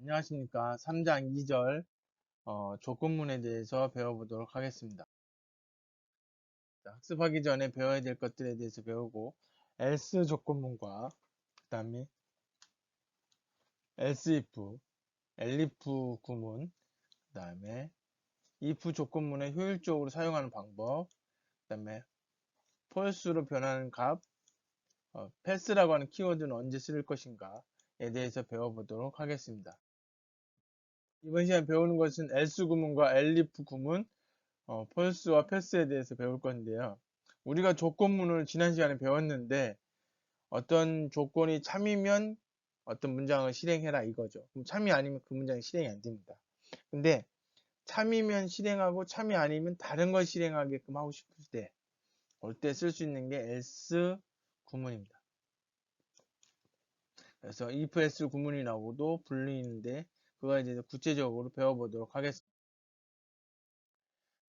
안녕하십니까. 3장 2절 조건문에 대해서 배워보도록 하겠습니다. 자, 학습하기 전에 배워야 될 것들에 대해서 배우고 else 조건문과 그 다음에 else if, elif 구문, 그 다음에 if 조건문을 효율적으로 사용하는 방법, 그 다음에 false로 변하는 값, pass라고 하는 키워드는 언제 쓸 것인가에 대해서 배워보도록 하겠습니다. 이번 시간에 배우는 것은 else 구문과 elif 구문, 펄스와 패스에 대해서 배울 건데요. 우리가 조건문을 지난 시간에 배웠는데 어떤 조건이 참이면 어떤 문장을 실행해라 이거죠. 그럼 참이 아니면 그 문장이 실행이 안 됩니다. 근데 참이면 실행하고 참이 아니면 다른 걸 실행하게끔 하고 싶을 때 올 때 쓸 수 있는 게 else 구문입니다. 그래서 if else 구문이라고도 불리는데 그거에 대해서 구체적으로 배워보도록 하겠습니다.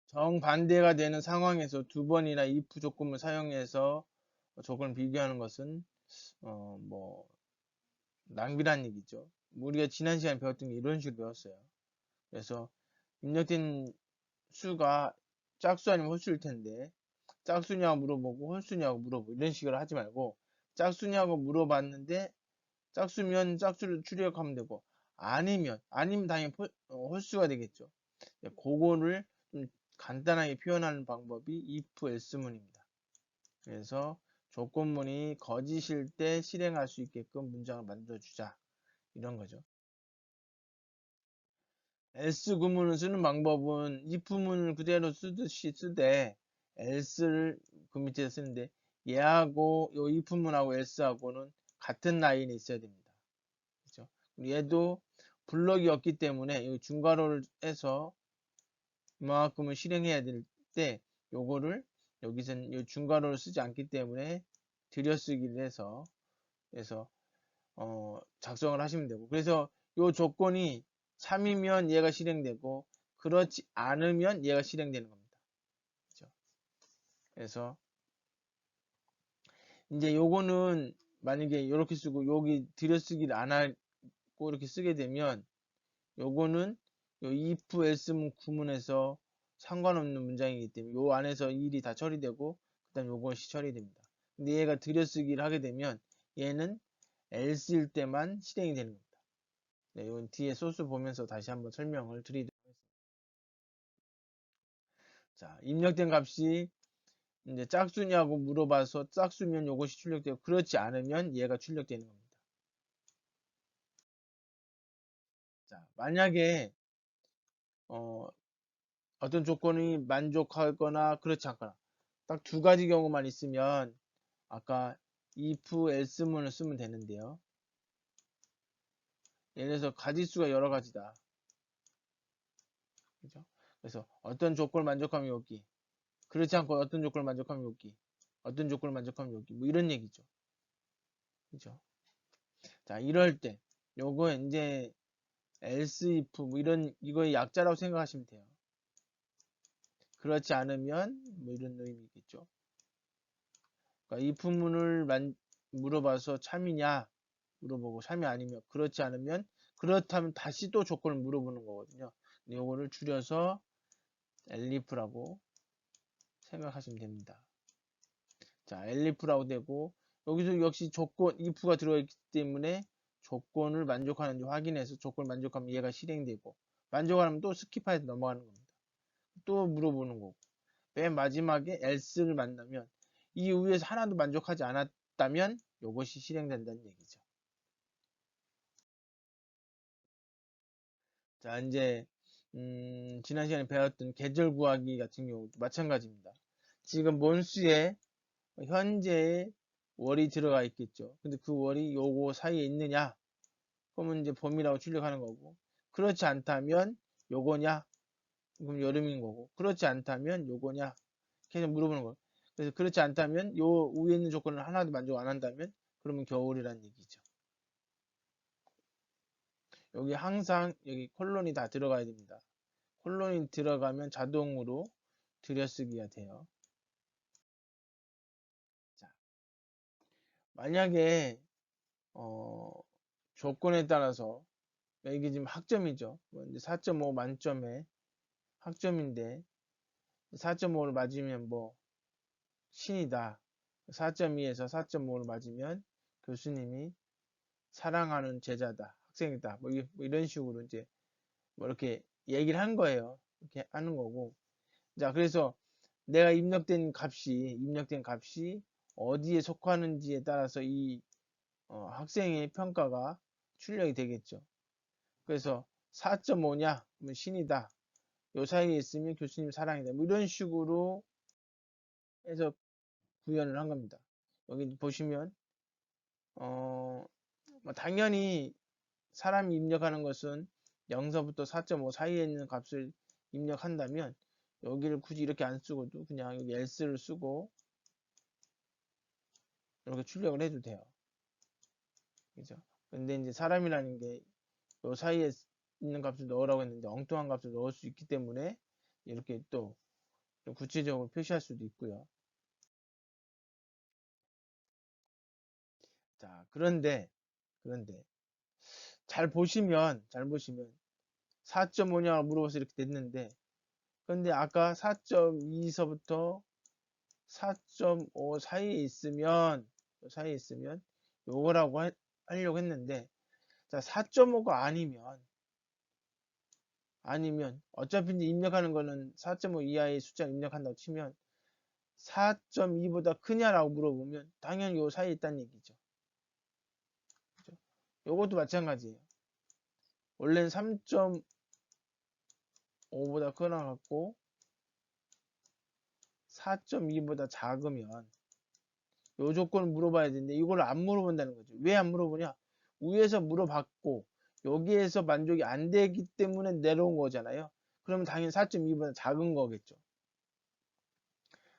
정반대가 되는 상황에서 두 번이나 if 조건을 사용해서 조건을 비교하는 것은 뭐 낭비란 얘기죠. 우리가 지난 시간에 배웠던 게 이런 식으로 배웠어요. 그래서 입력된 수가 짝수 아니면 홀수일 텐데 짝수냐고 물어보고 홀수냐고 물어보고 이런 식으로 하지 말고 짝수냐고 물어봤는데 짝수면 짝수를 출력하면 되고 아니면 당연히 홀수가 되겠죠. 그거를 좀 간단하게 표현하는 방법이 if else문입니다. 그래서 조건문이 거짓일 때 실행할 수 있게끔 문장을 만들어주자 이런 거죠. else 구문을 쓰는 방법은 if문을 그대로 쓰듯이 쓰되 else를 그 밑에 쓰는데 얘하고 요 if문하고 else하고는 같은 라인에 있어야 됩니다. 그렇죠? 얘도 블럭이 없기 때문에 이 중괄호를 해서 이만큼을 실행해야 될 때 요거를 여기서는 이 중괄호를 쓰지 않기 때문에 들여쓰기를 해서 그래서 작성을 하시면 되고 그래서 요 조건이 참이면 얘가 실행되고 그렇지 않으면 얘가 실행되는 겁니다. 그렇죠? 그래서 이제 요거는 만약에 이렇게 쓰고 여기 들여쓰기를 안 하고 이렇게 쓰게 되면 요거는 요 if else 구문에서 상관없는 문장이기 때문에 요 안에서 일이 다 처리되고 그 다음 요것이 처리됩니다. 근데 얘가 들여쓰기를 하게 되면 얘는 else일 때만 실행이 되는 겁니다. 네, 이건 뒤에 소스 보면서 다시 한번 설명을 드리도록 하겠습니다. 자, 입력된 값이 이제 짝수냐고 물어봐서 짝수면 요것이 출력되고 그렇지 않으면 얘가 출력되는 겁니다. 자, 만약에 어떤 조건이 만족하거나 그렇지 않거나 딱 두 가지 경우만 있으면 아까 if else문을 쓰면 되는데요. 예를 들어서 가지수가 여러 가지다. 그죠? 그래서 어떤 조건을 만족하면 여기, 그렇지 않고 어떤 조건을 만족하면 여기, 어떤 조건을 만족하면 여기, 뭐 이런 얘기죠. 그죠? 자, 이럴 때 요거 이제 else if 뭐 이런 이거의 약자라고 생각하시면 돼요. 그렇지 않으면 뭐 이런 의미겠죠. 그러니까 if문을 물어봐서 참이냐 물어보고 참이 아니면 그렇지 않으면 그렇다면 다시 또 조건을 물어보는 거거든요. 요거를 줄여서 elif라고 생각하시면 됩니다. 자, elif라고 되고 여기서 역시 조건 if가 들어있기 때문에 조건을 만족하는지 확인해서 조건을 만족하면 얘가 실행되고 만족 안 하면 또 스킵해서 넘어가는 겁니다. 또 물어보는 거고 맨 마지막에 else를 만나면 이 위에서 하나도 만족하지 않았다면 이것이 실행된다는 얘기죠. 자, 이제 지난 시간에 배웠던 계절 구하기 같은 경우도 마찬가지입니다. 지금 month에 현재의 월이 들어가 있겠죠. 근데 그 월이 요거 사이에 있느냐? 그러면 이제 봄이라고 출력하는 거고 그렇지 않다면 요거냐? 그럼 여름인 거고 그렇지 않다면 요거냐? 계속 물어보는 거예요. 그래서 그렇지 않다면 요 위에 있는 조건을 하나도 만족 안 한다면 그러면 겨울이란 얘기죠. 여기 항상 여기 콜론이 다 들어가야 됩니다. 콜론이 들어가면 자동으로 들여쓰기가 돼요. 자, 만약에 조건에 따라서 이게 지금 학점이죠. 4.5 만점에 학점인데 4.5를 맞으면 뭐 신이다. 4.2에서 4.5를 맞으면 교수님이 사랑하는 제자다, 학생이다. 뭐 이런 식으로 이제 뭐 이렇게 얘기를 한 거예요. 이렇게 하는 거고. 자, 그래서 내가 입력된 값이 어디에 속하는지에 따라서 이 학생의 평가가 출력이 되겠죠. 그래서 4.5냐? 뭐 신이다. 요 사이에 있으면 교수님 사랑이다. 뭐 이런 식으로 해서 구현을 한 겁니다. 여기 보시면 뭐 당연히 사람이 입력하는 것은 0서부터 4.5 사이에 있는 값을 입력한다면 여기를 굳이 이렇게 안 쓰고도 그냥 여기 else를 쓰고 이렇게 출력을 해도 돼요. 그죠? 근데 이제 사람이라는 게 요 사이에 있는 값을 넣으라고 했는데 엉뚱한 값을 넣을 수 있기 때문에 이렇게 또 구체적으로 표시할 수도 있고요. 자, 그런데 잘 보시면 4.5냐 물어봐서 이렇게 됐는데 근데 아까 4.2서부터 4.5 사이에 있으면 요거라고 하려고 했는데 자 4.5가 아니면 어차피 이제 입력하는 거는 4.5 이하의 숫자를 입력한다고 치면 4.2보다 크냐라고 물어보면 당연히 요 사이에 있다는 얘기죠. 그죠? 요것도 마찬가지예요. 원래는 3.5보다 크나 갖고 4.2보다 작으면 요 조건을 물어봐야 되는데 이걸 안 물어본다는 거죠. 왜 안 물어보냐? 위에서 물어봤고 여기에서 만족이 안 되기 때문에 내려온 거잖아요. 그러면 당연히 4.2보다 작은 거겠죠.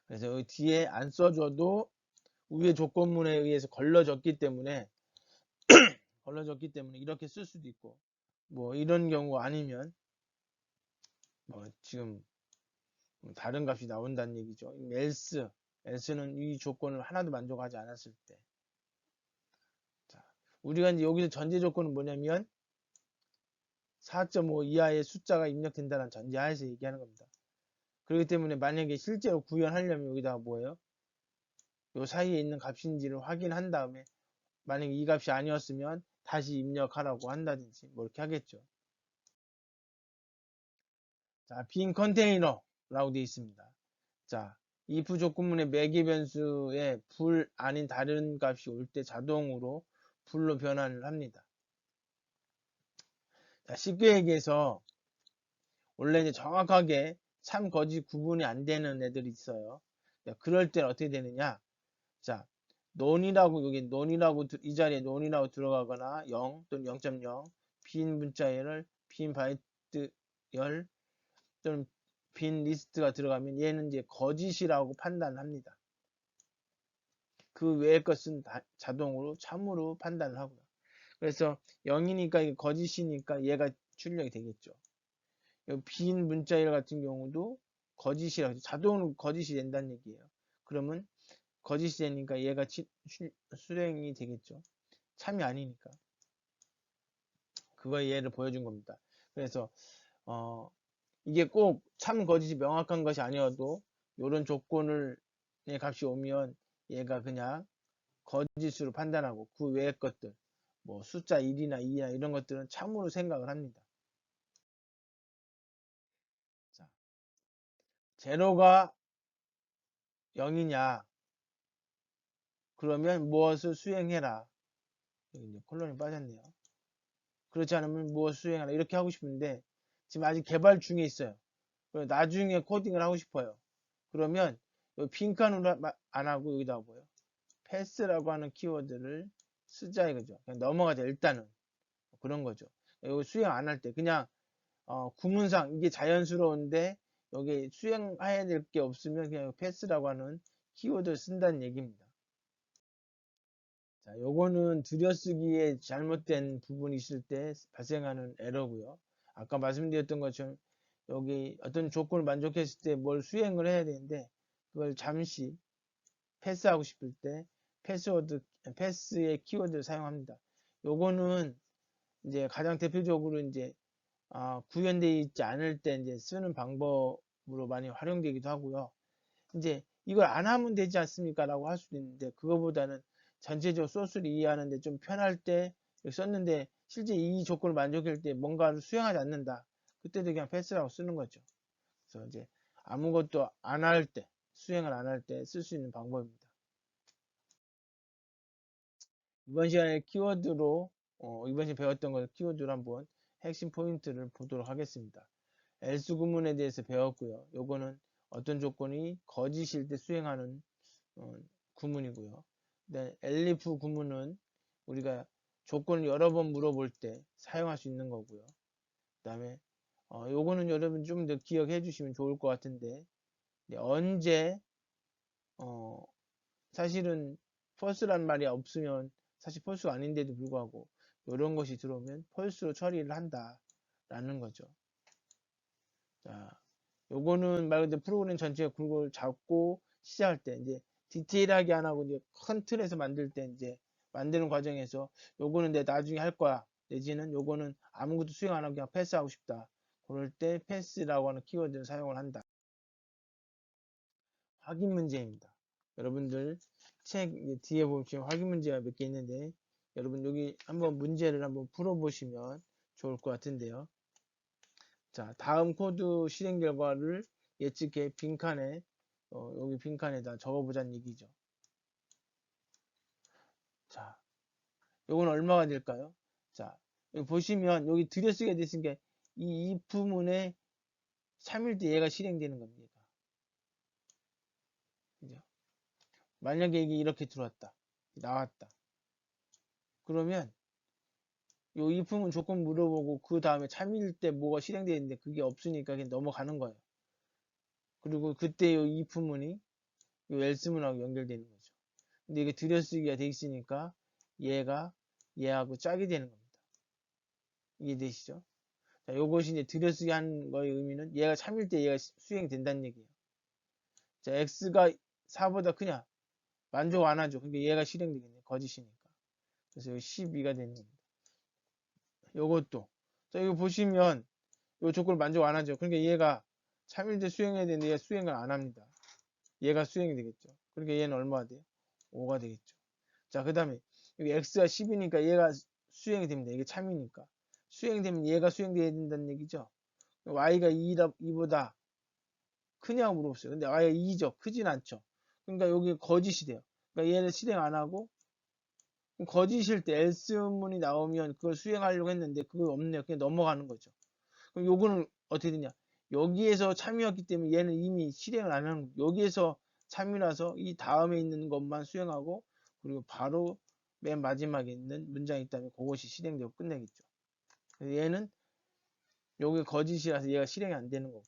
그래서 여기 뒤에 안 써줘도 위에 조건문에 의해서 걸러졌기 때문에 이렇게 쓸 수도 있고 뭐 이런 경우 아니면 뭐 지금 다른 값이 나온다는 얘기죠. else는 이 조건을 하나도 만족하지 않았을 때. 자, 우리가 이제 여기서 전제 조건은 뭐냐면 4.5 이하의 숫자가 입력된다는 전제하에서 얘기하는 겁니다. 그렇기 때문에 만약에 실제로 구현하려면 여기다가 뭐예요? 요 사이에 있는 값인지를 확인한 다음에 만약에 이 값이 아니었으면 다시 입력하라고 한다든지 뭐 이렇게 하겠죠. 자, 빈 컨테이너라고 되어 있습니다. 자, if 조건문의 매개 변수에 불 아닌 다른 값이 올 때 자동으로 불로 변환을 합니다. 자, 쉽게 얘기해서 원래 이제 정확하게 참 거짓 구분이 안 되는 애들이 있어요. 자, 그럴 때는 어떻게 되느냐? 자, 논이라고 이 자리에 논이라고 들어가거나 0 또는 0.0 빈 문자열을 빈 바이트 열 또는 빈 리스트가 들어가면 얘는 이제 거짓이라고 판단합니다. 그 외의 것은 다 자동으로 참으로 판단을 하고요. 그래서 0이니까 이게 거짓이니까 얘가 출력이 되겠죠. 빈 문자열 같은 경우도 거짓이라고 자동으로 거짓이 된다는 얘기예요. 그러면 거짓이 되니까 얘가 수령이 되겠죠. 참이 아니니까. 그거의 예를 보여준 겁니다. 그래서 이게 꼭 참 거짓이 명확한 것이 아니어도 이런 조건을 의 값이 오면 얘가 그냥 거짓으로 판단하고 그 외의 것들 뭐 숫자 1이나 2나 이런 것들은 참으로 생각을 합니다. 자, 제로가 0이냐 그러면 무엇을 수행해라. 여기 이제 콜론이 빠졌네요. 그렇지 않으면 무엇을 수행하라 이렇게 하고 싶은데 지금 아직 개발 중에 있어요. 나중에 코딩을 하고 싶어요. 그러면 빈칸으로 안 하고 여기다 뭐요? 패스라고 하는 키워드를 쓰자 이거죠. 그냥 넘어가자 일단은 그런 거죠. 이거 수행 안 할 때 그냥 구문상 이게 자연스러운데 여기 수행해야 될 게 없으면 그냥 패스라고 하는 키워드를 쓴다는 얘기입니다. 자, 요거는 들여쓰기에 잘못된 부분이 있을 때 발생하는 에러고요. 아까 말씀드렸던 것처럼 여기 어떤 조건을 만족했을 때 뭘 수행을 해야 되는데 그걸 잠시 패스하고 싶을 때 패스의 키워드를 사용합니다. 요거는 이제 가장 대표적으로 이제 구현되어 있지 않을 때 이제 쓰는 방법으로 많이 활용되기도 하고요. 이제 이걸 안 하면 되지 않습니까? 라고 할 수도 있는데, 그거보다는 전체적 소스를 이해하는데 좀 편할 때 썼는데, 실제 이 조건을 만족할 때 뭔가를 수행하지 않는다. 그때도 그냥 패스라고 쓰는 거죠. 그래서 이제 아무것도 안 할 때, 수행을 안 할 때 쓸 수 있는 방법입니다. 이번 시간에 키워드로, 이번 시간에 배웠던 걸 키워드로 한번 핵심 포인트를 보도록 하겠습니다. else 구문에 대해서 배웠고요. 요거는 어떤 조건이 거짓일 때 수행하는 구문이고요. 네, elif 구문은 우리가 조건을 여러 번 물어볼 때 사용할 수 있는 거고요. 그 다음에 요거는 여러분 좀 더 기억해 주시면 좋을 것 같은데, 네, 언제 어, 사실은 false란 말이 없으면 사실 false가 아닌데도 불구하고 이런 것이 들어오면 false로 처리를 한다라는 거죠. 자, 요거는 말 그대로 프로그램 전체가 그걸 잡고 시작할 때 이제 디테일하게 안 하고 이제 큰 틀에서 만들 때 이제 만드는 과정에서 요거는 내 나중에 할 거야. 내지는 요거는 아무것도 수행 안 하고 그냥 패스하고 싶다. 그럴 때 패스라고 하는 키워드를 사용을 한다. 확인 문제입니다. 여러분들 책 뒤에 보시면 확인 문제가 몇 개 있는데 여러분 여기 한번 문제를 한번 풀어보시면 좋을 것 같은데요. 자, 다음 코드 실행 결과를 예측해 빈칸에 여기 빈칸에다 적어보자는 얘기죠. 자, 요건 얼마가 될까요? 자, 여기 보시면 여기 들여쓰게 되신 게 이 if문에 3일 때 얘가 실행되는 겁니다. 그죠? 만약에 이게 이렇게 들어왔다. 나왔다. 그러면 요 if문 조건 물어보고 그 다음에 3일 때 뭐가 실행되어 있는데 그게 없으니까 그냥 넘어가는 거예요. 그리고 그때 요 if문이 요 else문하고 연결되는 거죠. 근데 이게 들여쓰기가 돼 있으니까 얘하고 짝이 되는 겁니다. 이해되시죠? 자, 요것이 이제 들여쓰기 한 거의 의미는 얘가 3일 때 얘가 수행된다는 얘기예요. 자, x가 4보다 크냐? 만족 안 하죠. 그러니까 얘가 실행되겠네. 거짓이니까. 그래서 여기 12가 되는 겁니다. 요것도. 자, 이거 보시면 요 조건을 만족 안 하죠. 그러니까 얘가 3일 때 수행해야 되는데 얘가 수행을 안 합니다. 얘가 수행이 되겠죠. 그러니까 얘는 얼마가 돼요? 5가 되겠죠. 자, 그 다음에 여기 x가 10이니까 얘가 수행이 됩니다. 이게 참이니까. 수행되면 얘가 수행돼야 된다는 얘기죠. y가 2보다 크냐고 물어봤어요. 근데 y가 2죠. 크진 않죠. 그러니까 여기 거짓이 돼요. 그러니까 얘를 실행 안 하고 거짓일 때 else문이 나오면 그걸 수행하려고 했는데 그거 없네요. 그냥 넘어가는 거죠. 그럼 요거는 어떻게 되냐? 여기에서 참이었기 때문에 얘는 이미 실행을 안 하는 거예요. 여기에서 참이라서 이 다음에 있는 것만 수행하고 그리고 바로 맨 마지막에 있는 문장이 있다면 그것이 실행되고 끝내겠죠. 얘는 여기 거짓이라서 얘가 실행이 안 되는 거고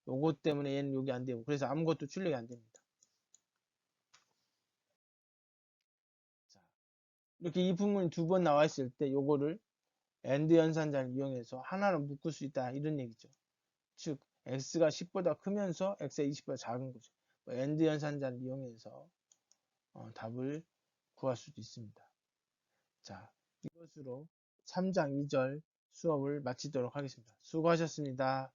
요것 때문에 얘는 여기 안 되고 그래서 아무것도 출력이 안 됩니다. 자, 이렇게 이 부분이 두 번 나와 있을 때 요거를 AND 연산자를 이용해서 하나로 묶을 수 있다 이런 얘기죠. 즉 x가 10보다 크면서 x가 20보다 작은 거죠. AND 연산자를 이용해서 답을 구할 수도 있습니다. 자, 이것으로 3장 2절 수업을 마치도록 하겠습니다. 수고하셨습니다.